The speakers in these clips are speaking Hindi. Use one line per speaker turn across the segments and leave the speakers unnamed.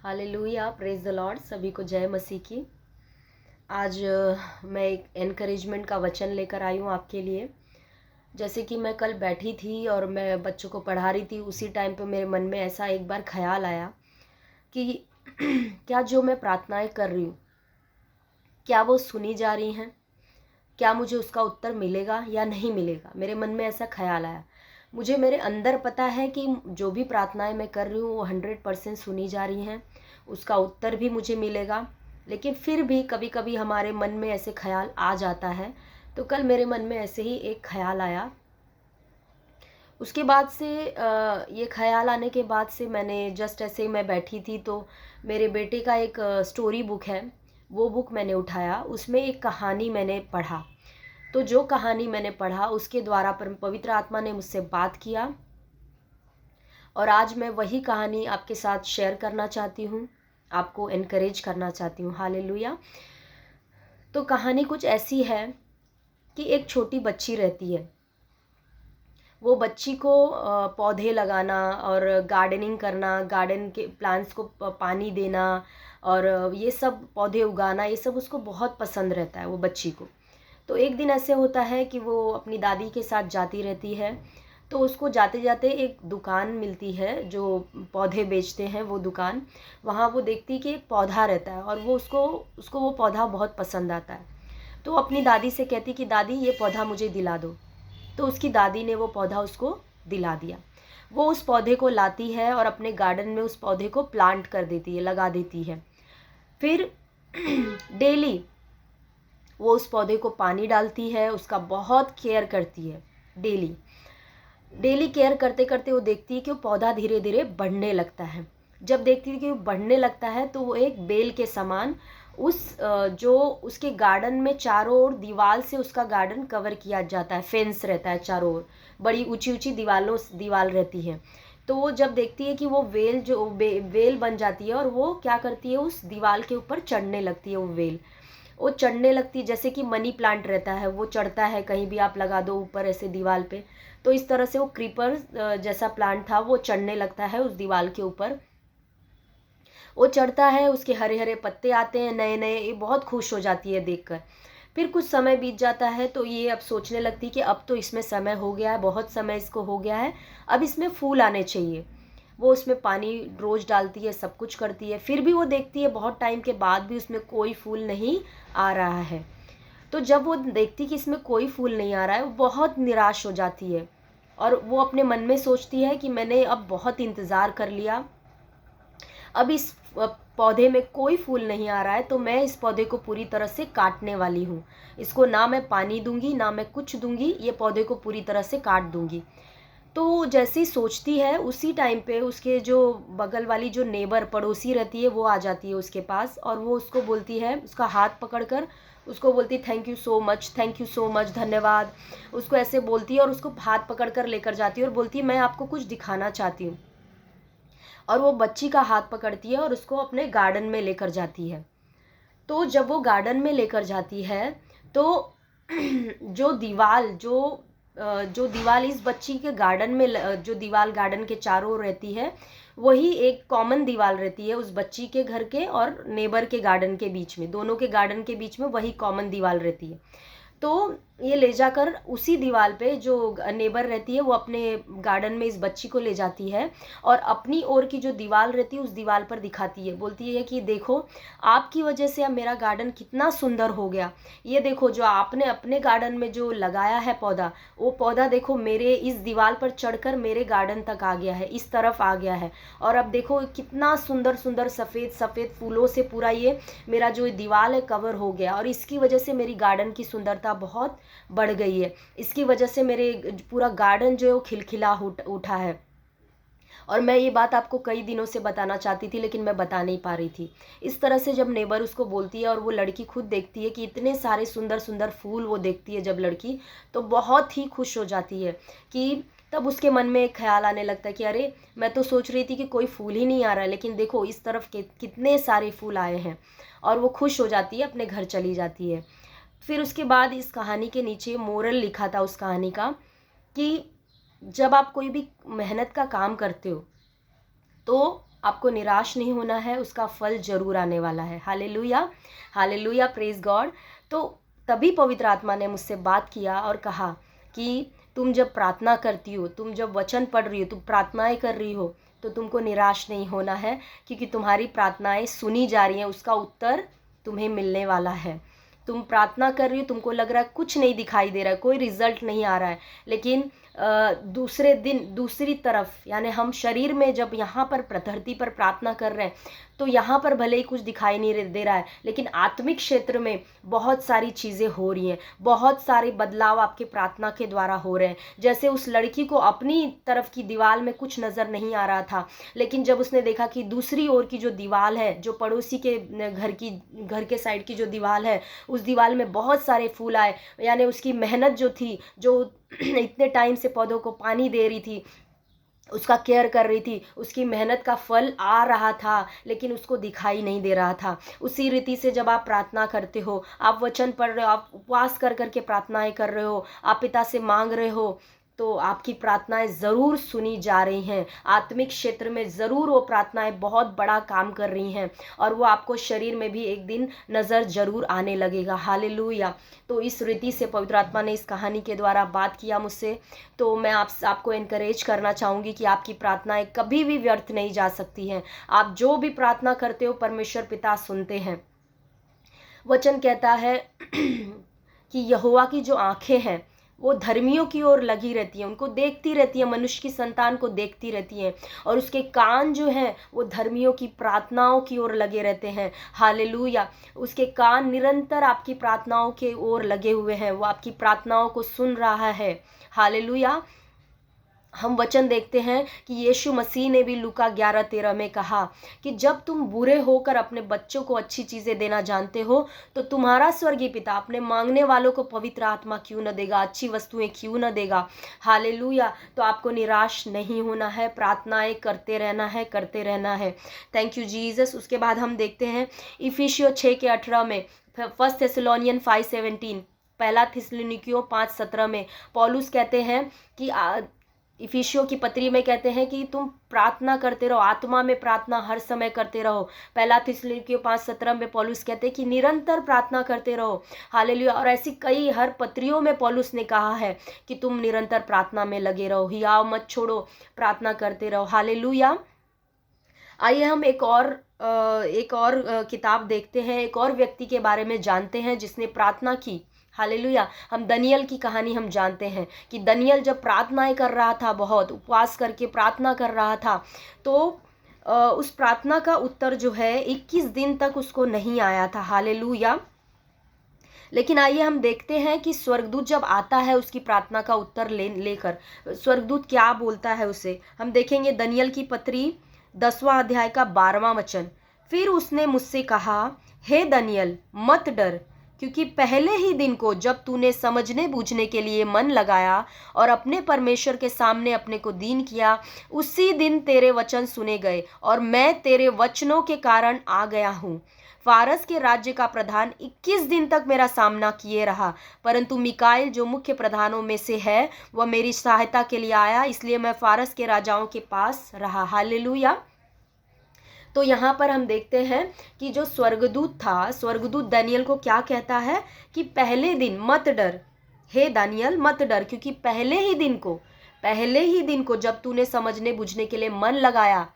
Hallelujah, praise the Lord. सभी को जय मसीह की। आज मैं एक एनकरेजमेंट का वचन लेकर आई हूँ आपके लिए। जैसे कि मैं कल बैठी थी और मैं बच्चों को पढ़ा रही थी, उसी टाइम पे मेरे मन में ऐसा एक बार ख्याल आया कि क्या जो मैं प्रार्थनाएं कर रही हूँ, क्या वो सुनी जा रही हैं? क्या मुझे उसका उत्तर मिलेगा या नहीं मिलेगा? मेरे मन में ऐसा ख्याल आया। मुझे मेरे अंदर पता है कि जो भी प्रार्थनाएं मैं कर रही हूँ वो 100% सुनी जा रही हैं, उसका उत्तर भी मुझे मिलेगा। लेकिन फिर भी कभी कभी हमारे मन में ऐसे ख्याल आ जाता है। तो कल मेरे मन में ऐसे ही एक ख्याल आया। उसके बाद से ये ख्याल आने के बाद से मैंने जस्ट ऐसे ही मैं बैठी थी तो मेरे बेटे का एक स्टोरी बुक है, वो बुक मैंने उठाया। उसमें एक कहानी मैंने पढ़ा। तो जो कहानी मैंने पढ़ा उसके द्वारा पवित्र आत्मा ने मुझसे बात किया और आज मैं वही कहानी आपके साथ शेयर करना चाहती हूँ, आपको एनकरेज करना चाहती हूँ। हालेलुया। तो कहानी कुछ ऐसी है कि एक छोटी बच्ची रहती है। वो बच्ची को पौधे लगाना और गार्डनिंग करना, गार्डन के प्लांट्स को पानी देना और ये सब पौधे उगाना, ये सब उसको बहुत पसंद रहता है वो बच्ची को। तो एक दिन ऐसे होता है कि वो अपनी दादी के साथ जाती रहती है। तो उसको जाते जाते एक दुकान मिलती है जो पौधे बेचते हैं, वो दुकान। वहाँ वो देखती कि एक पौधा रहता है और वो उसको उसको वो पौधा बहुत पसंद आता है। तो अपनी दादी से कहती कि दादी ये पौधा मुझे दिला दो। तो उसकी दादी ने वो पौधा उसको दिला दिया। वो उस पौधे को लाती है और अपने गार्डन में उस पौधे को प्लांट कर देती है, लगा देती है। फिर डेली वो उस पौधे को पानी डालती है, उसका बहुत केयर करती है। डेली डेली केयर करते करते वो देखती है कि वो पौधा धीरे धीरे बढ़ने लगता है। जब देखती है कि वो बढ़ने लगता है तो वो एक बेल के समान उस जो उसके गार्डन में चारों ओर दीवार से उसका गार्डन कवर किया जाता है, फेंस रहता है चारों ओर, बड़ी ऊंची ऊंची दीवार रहती है। तो वो जब देखती है कि वो वेल जो वेल बन जाती है और वो क्या करती है, उस दीवार के ऊपर चढ़ने लगती है। वो चढ़ने लगती है, जैसे कि मनी प्लांट रहता है, वो चढ़ता है, कहीं भी आप लगा दो ऊपर ऐसे दीवार पे। तो इस तरह से वो क्रीपर जैसा प्लांट था, वो चढ़ने लगता है उस दीवार के ऊपर। वो चढ़ता है, उसके हरे हरे पत्ते आते हैं नए नए, ये बहुत खुश हो जाती है देखकर। फिर कुछ समय बीत जाता है तो ये अब सोचने लगती है कि अब तो इसमें समय हो गया है, बहुत समय इसको हो गया है, अब इसमें फूल आने चाहिए। वो उसमें पानी रोज डालती है, सब कुछ करती है, फिर भी वो देखती है बहुत टाइम के बाद भी उसमें कोई फूल नहीं आ रहा है। तो जब वो देखती कि इसमें कोई फूल नहीं आ रहा है, वो बहुत निराश हो जाती है और वो अपने मन में सोचती है कि मैंने अब बहुत इंतज़ार कर लिया, अब इस पौधे में कोई फूल नहीं आ रहा है, तो मैं इस पौधे को पूरी तरह से काटने वाली हूँ। इसको ना मैं पानी दूंगी, ना मैं कुछ दूंगी, ये पौधे को पूरी तरह से काट दूंगी। तो जैसे ही सोचती है उसी टाइम पे उसके जो बगल वाली जो नेबर पड़ोसी रहती है वो आ जाती है उसके पास और वो उसको बोलती है, उसका हाथ पकड़कर उसको बोलती, thank you so much, thank you so much, धन्यवाद। उसको ऐसे बोलती है और उसको हाथ पकड़ कर लेकर जाती है और बोलती है मैं आपको कुछ दिखाना चाहती हूँ। और वो बच्ची का हाथ पकड़ती है और उसको अपने गार्डन में लेकर जाती है। तो जब वो गार्डन में लेकर जाती है तो जो दीवार इस बच्ची के गार्डन में जो दीवार गार्डन के चारों ओर रहती है, वही एक कॉमन दीवार रहती है उस बच्ची के घर के और नेबर के गार्डन के बीच में, दोनों के गार्डन के बीच में वही कॉमन दीवार रहती है। तो ये ले जाकर उसी दीवार पे जो नेबर रहती है वो अपने गार्डन में इस बच्ची को ले जाती है और अपनी ओर की जो दीवार रहती है उस दीवार पर दिखाती है, बोलती है कि देखो आपकी वजह से अब मेरा गार्डन कितना सुंदर हो गया। ये देखो जो आपने अपने गार्डन में जो लगाया है पौधा, वो पौधा देखो मेरे इस दीवार पर चढ़कर मेरे गार्डन तक आ गया है, इस तरफ आ गया है। और अब देखो कितना सुंदर सुंदर सफ़ेद सफ़ेद फूलों से पूरा ये मेरा जो दीवार है कवर हो गया और इसकी वजह से मेरी गार्डन की सुंदरता बहुत बढ़ गई है। इसकी वजह से मेरे पूरा गार्डन जो है वो खिलखिला उठा है। और मैं ये बात आपको कई दिनों से बताना चाहती थी लेकिन मैं बता नहीं पा रही थी। इस तरह से जब नेबर उसको बोलती है और वो लड़की खुद देखती है कि इतने सारे सुंदर सुंदर फूल वो देखती है जब लड़की, तो बहुत ही खुश हो जाती है। कि तब उसके मन में एक ख्याल आने लगता है कि अरे मैं तो सोच रही थी कि कोई फूल ही नहीं आ रहा है, लेकिन देखो इस तरफ के कितने सारे फूल आए हैं। और वो खुश हो जाती है, अपने घर चली जाती है। फिर उसके बाद इस कहानी के नीचे मोरल लिखा था उस कहानी का कि जब आप कोई भी मेहनत का काम करते हो तो आपको निराश नहीं होना है, उसका फल जरूर आने वाला है। Hallelujah, hallelujah, praise God. तो तभी पवित्र आत्मा ने मुझसे बात किया और कहा कि तुम जब प्रार्थना करती हो, तुम जब वचन पढ़ रही हो, तुम प्रार्थनाएं कर रही हो, तो तुमको निराश नहीं होना है, क्योंकि तुम्हारी प्रार्थनाएं सुनी जा रही हैं, उसका उत्तर तुम्हें मिलने वाला है। तुम प्रार्थना कर रही हो, तुमको लग रहा है कुछ नहीं दिखाई दे रहा है, कोई रिजल्ट नहीं आ रहा है, लेकिन दूसरे दिन दूसरी तरफ, यानी हम शरीर में जब यहाँ पर धरती पर प्रार्थना कर रहे हैं, तो यहाँ पर भले ही कुछ दिखाई नहीं दे रहा है, लेकिन आत्मिक क्षेत्र में बहुत सारी चीज़ें हो रही हैं, बहुत सारे बदलाव आपके प्रार्थना के द्वारा हो रहे हैं। जैसे उस लड़की को अपनी तरफ की दीवार में कुछ नज़र नहीं आ रहा था, लेकिन जब उसने देखा कि दूसरी ओर की जो दीवार है, जो पड़ोसी के घर के साइड की जो दीवार है, उस दीवार में बहुत सारे फूल आए, यानी उसकी मेहनत जो थी, जो इतने टाइम से पौधों को पानी दे रही थी, उसका केयर कर रही थी, उसकी मेहनत का फल आ रहा था, लेकिन उसको दिखाई नहीं दे रहा था। उसी रीति से जब आप प्रार्थना करते हो, आप वचन पढ़ रहे हो, आप उपवास कर करके प्रार्थनाएं कर रहे हो, आप पिता से मांग रहे हो, तो आपकी प्रार्थनाएं ज़रूर सुनी जा रही हैं। आत्मिक क्षेत्र में ज़रूर वो प्रार्थनाएं बहुत बड़ा काम कर रही हैं, और वो आपको शरीर में भी एक दिन नज़र ज़रूर आने लगेगा। हालेलुया। तो इस रीति से पवित्र आत्मा ने इस कहानी के द्वारा बात किया मुझसे। तो मैं आपको एनकरेज करना चाहूँगी कि आपकी प्रार्थनाएं कभी भी व्यर्थ नहीं जा सकती हैं। आप जो भी प्रार्थना करते हो, परमेश्वर पिता सुनते हैं। वचन कहता है कि यहोवा की जो आंखें हैं वो धर्मियों की ओर लगी रहती हैं, उनको देखती रहती है, मनुष्य की संतान को देखती रहती हैं, और उसके कान जो हैं वो धर्मियों की प्रार्थनाओं की ओर लगे रहते हैं। हालेलुया। उसके कान निरंतर आपकी प्रार्थनाओं के ओर लगे हुए हैं, वो आपकी प्रार्थनाओं को सुन रहा है। हालेलुया। हम वचन देखते हैं कि यीशु मसीह ने भी लूका 11:13 में कहा कि जब तुम बुरे होकर अपने बच्चों को अच्छी चीज़ें देना जानते हो, तो तुम्हारा स्वर्गीय पिता अपने मांगने वालों को पवित्र आत्मा क्यों न देगा, अच्छी वस्तुएं क्यों न देगा। हालेलुया। तो आपको निराश नहीं होना है, प्रार्थनाएं करते रहना है, करते रहना है। Thank you Jesus. उसके बाद हम देखते हैं इफिसियों 6:18 में, 1 थेसलोनियन 5:17, पहला थिस्सलुनीकियों 5:17 में पौलुस कहते हैं कि इफिसियों की पत्री में कहते हैं कि तुम प्रार्थना करते रहो, आत्मा में प्रार्थना हर समय करते रहो। पहला थिस्सलुनीकियों 5:17 में पौलुस कहते हैं कि निरंतर प्रार्थना करते रहो। हालेलुया। और ऐसी कई हर पत्रियों में पौलुस ने कहा है कि तुम निरंतर प्रार्थना में लगे रहो, हियाव मत छोड़ो, प्रार्थना करते रहो। हालेलुया। आइए हम एक और किताब देखते हैं, एक और व्यक्ति के बारे में जानते हैं जिसने प्रार्थना की। हालेलुया। हम दनियल की कहानी हम जानते हैं कि दनियल जब प्रार्थनाएं कर रहा था, बहुत उपवास करके प्रार्थना कर रहा था, तो उस प्रार्थना का उत्तर जो है 21 दिन तक उसको नहीं आया था। हालेलुया। लेकिन आइए हम देखते हैं कि स्वर्गदूत जब आता है उसकी प्रार्थना का उत्तर लेकर, स्वर्गदूत क्या बोलता है उसे। हम देखेंगे दनियल की पत्री 10वां अध्याय का 12वां वचन। फिर उसने मुझसे कहा, हे दनियल, मत डर, क्योंकि पहले ही दिन को जब तूने समझने बूझने के लिए मन लगाया और अपने परमेश्वर के सामने अपने को दीन किया, उसी दिन तेरे वचन सुने गए और मैं तेरे वचनों के कारण आ गया हूँ। फारस के राज्य का प्रधान 21 दिन तक मेरा सामना किए रहा, परंतु मिकाएल जो मुख्य प्रधानों में से है, वह मेरी सहायता के लिए आया, इसलिए मैं फारस के राजाओं के पास रहा। हालेलुया। तो यहाँ पर हम देखते हैं कि जो स्वर्गदूत था, स्वर्गदूत दानियल को क्या कहता है कि पहले दिन मत डर, हे दानियल मत डर, क्योंकि पहले ही दिन को जब तूने समझने बुझने के लिए मन लगाया,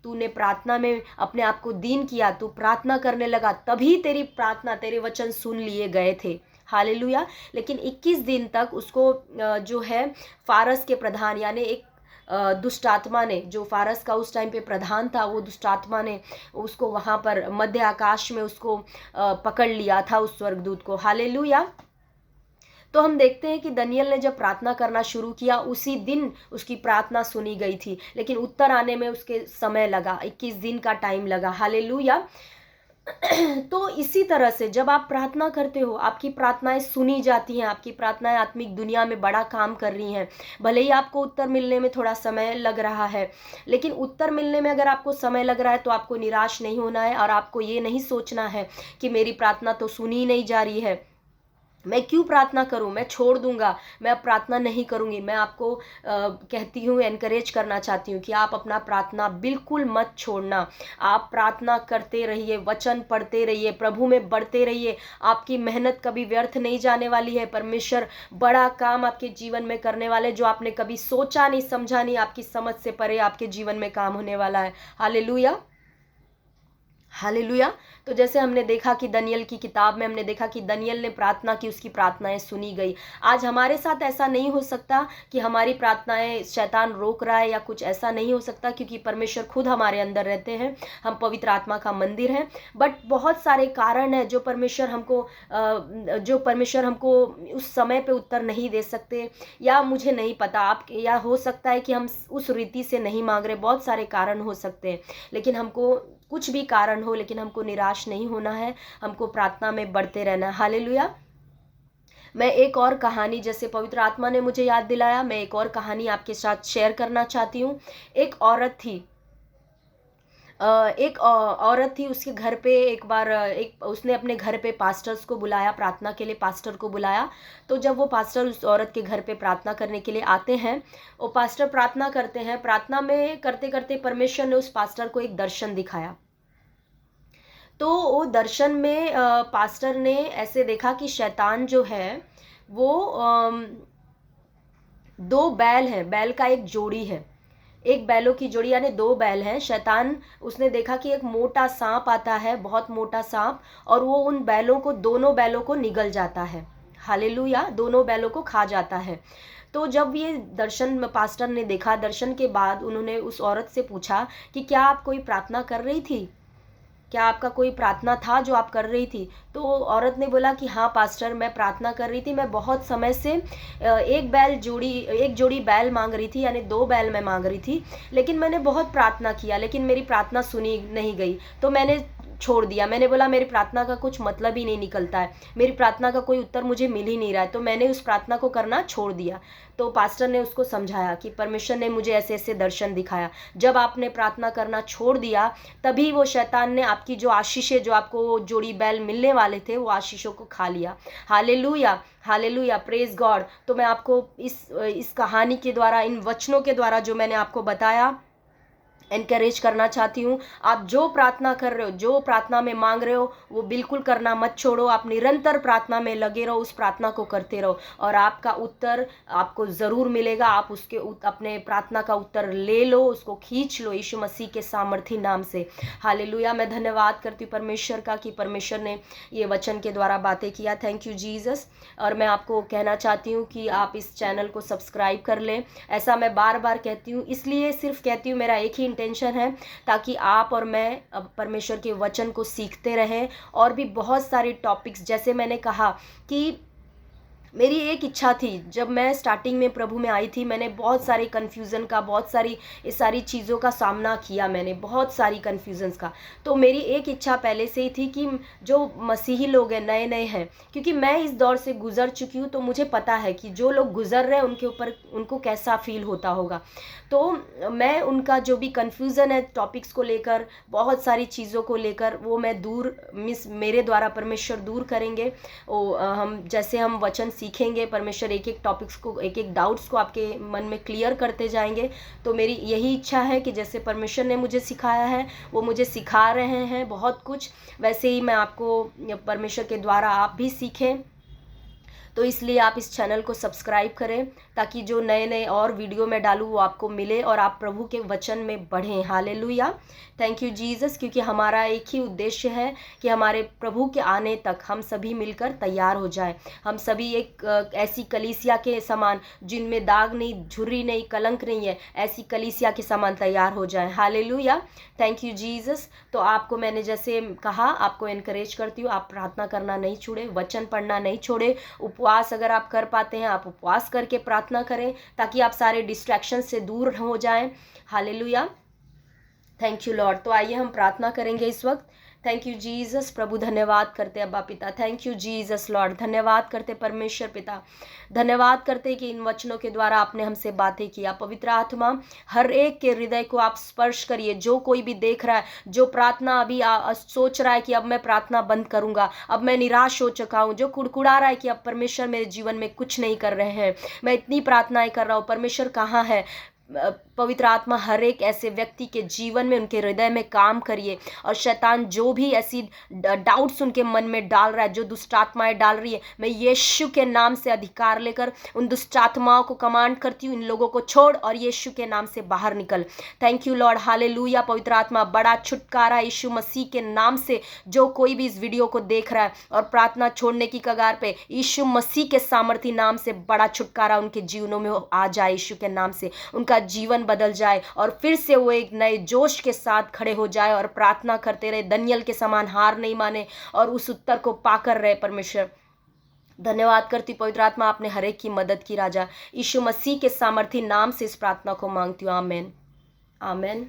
तूने प्रार्थना में अपने आप को दीन किया, तू प्रार्थना करने लगा, तभी तेरी प्रार्थना, तेरे वचन सुन लिए गए थे। हालेलुया। लेकिन 21 दिन तक उसको जो है फारस के प्रधान, यानी एक दुष्ट आत्मा ने, जो फारस का उस टाइम पे प्रधान था, वो दुष्ट आत्मा ने उसको वहाँ पर मध्य आकाश में उसको पकड़ लिया था, उस स्वर्गदूत को। हालेलुया। तो हम देखते हैं कि दनियल ने जब प्रार्थना करना शुरू किया, उसी दिन उसकी प्रार्थना सुनी गई थी, लेकिन उत्तर आने में उसके समय लगा, 21 दिन का टाइम लगा। हालेलुया। तो इसी तरह से जब आप प्रार्थना करते हो, आपकी प्रार्थनाएं सुनी जाती हैं, आपकी प्रार्थनाएं आत्मिक दुनिया में बड़ा काम कर रही हैं। भले ही आपको उत्तर मिलने में थोड़ा समय लग रहा है, लेकिन उत्तर मिलने में अगर आपको समय लग रहा है तो आपको निराश नहीं होना है, और आपको ये नहीं सोचना है कि मेरी प्रार्थना तो सुनी नहीं जा रही है। मैं क्यों प्रार्थना करूं, मैं छोड़ दूंगा, मैं अब प्रार्थना नहीं करूंगी। मैं आपको कहती हूँ, एनकरेज करना चाहती हूँ कि आप अपना प्रार्थना बिल्कुल मत छोड़ना। आप प्रार्थना करते रहिए, वचन पढ़ते रहिए, प्रभु में बढ़ते रहिए। आपकी मेहनत कभी व्यर्थ नहीं जाने वाली है। परमेश्वर बड़ा काम आपके जीवन में करने वाले, जो आपने कभी सोचा नहीं समझा नहीं, आपकी समझ से परे आपके जीवन में काम होने वाला है। Hallelujah, hallelujah. तो जैसे हमने देखा कि दनियल की किताब में हमने देखा कि दनियल ने प्रार्थना की, उसकी प्रार्थनाएं सुनी गई। आज हमारे साथ ऐसा नहीं हो सकता कि हमारी प्रार्थनाएं शैतान रोक रहा है या कुछ ऐसा नहीं हो सकता, क्योंकि परमेश्वर खुद हमारे अंदर रहते हैं, हम पवित्र आत्मा का मंदिर हैं। बट बहुत सारे कारण हैं जो परमेश्वर हमको उस समय पे उत्तर नहीं दे सकते, या मुझे नहीं पता आप, या हो सकता है कि हम उस रीति से नहीं मांग रहे। बहुत सारे कारण हो सकते हैं, लेकिन हमको कुछ भी कारण हो, लेकिन हमको निराश नहीं होना है, हमको प्रार्थना में बढ़ते रहना है। हालेलुया। मैं एक और कहानी, जैसे पवित्र आत्मा ने मुझे याद दिलाया, मैं एक और कहानी आपके साथ शेयर करना चाहती हूँ। एक औरत थी, औरत थी, उसके घर पे एक बार उसने अपने घर पे पास्टर्स को बुलाया, प्रार्थना के लिए पास्टर को बुलाया। तो जब वो पास्टर उस औरत के घर पे प्रार्थना करने के लिए आते हैं, वो पास्टर प्रार्थना करते हैं। प्रार्थना में करते करते परमेश्वर ने उस पास्टर को एक दर्शन दिखाया। तो वो दर्शन में पास्टर ने ऐसे देखा कि शैतान जो है वो दो बैल हैं, बैल का एक जोड़ी है, एक बैलों की जोड़ी, यानी दो बैल हैं। शैतान, उसने देखा कि एक मोटा सांप आता है, बहुत मोटा सांप, और वो उन बैलों को, दोनों बैलों को निगल जाता है। हालेलुया, दोनों बैलों को खा जाता है। तो जब ये दर्शन में पास्टर ने देखा, दर्शन के बाद उन्होंने उस औरत से पूछा कि क्या आप कोई प्रार्थना कर रही थी, क्या आपका कोई प्रार्थना था जो आप कर रही थी? तो औरत ने बोला कि हाँ पास्टर, मैं प्रार्थना कर रही थी, मैं बहुत समय से एक जोड़ी बैल मांग रही थी, यानी दो बैल मैं मांग रही थी, लेकिन मैंने बहुत प्रार्थना किया, लेकिन मेरी प्रार्थना सुनी नहीं गई, तो मैंने छोड़ दिया। मैंने बोला मेरी प्रार्थना का कुछ मतलब ही नहीं निकलता है, मेरी प्रार्थना का कोई उत्तर मुझे मिल ही नहीं रहा है, तो मैंने उस प्रार्थना को करना छोड़ दिया। तो पास्टर ने उसको समझाया कि परमेश्वर ने मुझे ऐसे ऐसे दर्शन दिखाया, जब आपने प्रार्थना करना छोड़ दिया, तभी वो शैतान ने आपकी जो आशीषें, जो आपको जोड़ी बैल मिलने वाले थे, वो आशीषों को खा लिया। Hallelujah, hallelujah, praise God. तो मैं आपको इस कहानी के द्वारा, इन वचनों के द्वारा जो मैंने आपको बताया, एनकरेज करना चाहती हूँ। आप जो प्रार्थना कर रहे हो, जो प्रार्थना में मांग रहे हो, वो बिल्कुल करना मत छोड़ो। आप निरंतर प्रार्थना में लगे रहो, उस प्रार्थना को करते रहो, और आपका उत्तर आपको ज़रूर मिलेगा। आप अपने प्रार्थना का उत्तर ले लो, उसको खींच लो यीशु मसीह के सामर्थी नाम से। हालेलुया। मैं धन्यवाद करती हूँ परमेश्वर का कि परमेश्वर ने ये वचन के द्वारा बातें किया। Thank you Jesus. और मैं आपको कहना चाहती हूँ कि आप इस चैनल को सब्सक्राइब कर लें। ऐसा मैं बार बार कहती हूँ, इसलिए सिर्फ कहती हूँ, मेरा एक ही इंटेंशन है, ताकि आप और मैं अब परमेश्वर के वचन को सीखते रहें। और भी बहुत सारे टॉपिक्स, जैसे मैंने कहा कि मेरी एक इच्छा थी, जब मैं स्टार्टिंग में प्रभु में आई थी, मैंने बहुत सारी कन्फ्यूज़न का, बहुत सारी इस सारी चीज़ों का सामना किया, मैंने बहुत सारी कन्फ्यूज़न्स का। तो मेरी एक इच्छा पहले से ही थी कि जो मसीही लोग हैं, नए नए हैं, क्योंकि मैं इस दौर से गुज़र चुकी हूँ, तो मुझे पता है कि जो लोग गुज़र रहे हैं उनके ऊपर, उनको कैसा फील होता होगा। तो मैं उनका जो भी कन्फ्यूज़न है टॉपिक्स को लेकर, बहुत सारी चीज़ों को लेकर, वो मैं मेरे द्वारा परमेश्वर दूर करेंगे। हम जैसे हम वचन सीखेंगे, परमेश्वर एक एक टॉपिक्स को, एक एक डाउट्स को आपके मन में क्लियर करते जाएंगे। तो मेरी यही इच्छा है कि जैसे परमेश्वर ने मुझे सिखाया है, वो मुझे सिखा रहे हैं बहुत कुछ, वैसे ही मैं आपको परमेश्वर के द्वारा आप भी सीखें। तो इसलिए आप इस चैनल को सब्सक्राइब करें, ताकि जो नए नए और वीडियो मैं डालूँ वो आपको मिले और आप प्रभु के वचन में बढ़ें। हालेलुया। थैंक यू जीसस, क्योंकि हमारा एक ही उद्देश्य है कि हमारे प्रभु के आने तक हम सभी मिलकर तैयार हो जाएं। हम सभी एक ऐसी कलीसिया के समान, जिनमें दाग नहीं, झुर्री नहीं, कलंक नहीं है, ऐसी कलीसिया के समान तैयार हो जाएं। हालेलुया। Thank you Jesus. तो आपको मैंने जैसे कहा, आपको एनकरेज करती हूँ, आप प्रार्थना करना नहीं छोड़े, वचन पढ़ना नहीं छोड़े। उपवास अगर आप कर पाते हैं, आप उपवास करके प्रार्थना करें, ताकि आप सारे डिस्ट्रैक्शन से दूर हो जाएं। हालेलुया। Thank you Lord. तो आइए हम प्रार्थना करेंगे इस वक्त। Thank you Jesus. प्रभु धन्यवाद करते अब्बा पिता। Thank you Jesus Lord. धन्यवाद करते परमेश्वर पिता। धन्यवाद करते कि इन वचनों के द्वारा आपने हमसे बातें किया। पवित्र आत्मा, हर एक के हृदय को आप स्पर्श करिए। जो कोई भी देख रहा है, जो प्रार्थना अभी सोच रहा है कि अब मैं प्रार्थना बंद करूंगा, अब मैं निराश हो चुका हूं, जो कुड़कुड़ा रहा है कि अब परमेश्वर मेरे जीवन में कुछ नहीं कर रहे हैं, मैं इतनी प्रार्थनाएं कर रहा हूं, परमेश्वर कहाँ है। पवित्र आत्मा हर एक ऐसे व्यक्ति के जीवन में, उनके हृदय में काम करिए। और शैतान जो भी ऐसी डाउट्स उनके मन में डाल रहा है, जो दुष्ट आत्माएं डाल रही है, मैं यीशु के नाम से अधिकार लेकर उन दुष्ट आत्माओं को कमांड करती हूँ, इन लोगों को छोड़ और यीशु के नाम से बाहर निकल। Thank you Lord, hallelujah. पवित्र आत्मा, बड़ा छुटकारा यीशु मसीह के नाम से। जो कोई भी इस वीडियो को देख रहा है और प्रार्थना छोड़ने की कगार पे, यीशु मसीह के सामर्थी नाम से बड़ा छुटकारा उनके जीवनों में आ जाए। यीशु के नाम से उनका जीवन बदल जाए और फिर से वो एक नए जोश के साथ खड़े हो जाए और प्रार्थना करते रहे, दनियल के समान हार नहीं माने और उस उत्तर को पाकर रहे। परमेश्वर धन्यवाद करती पवित्र आत्मा, आपने हर एक की मदद की राजा। यीशु मसीह के सामर्थी नाम से इस प्रार्थना को मांगती हूँ, आमेन, आमेन।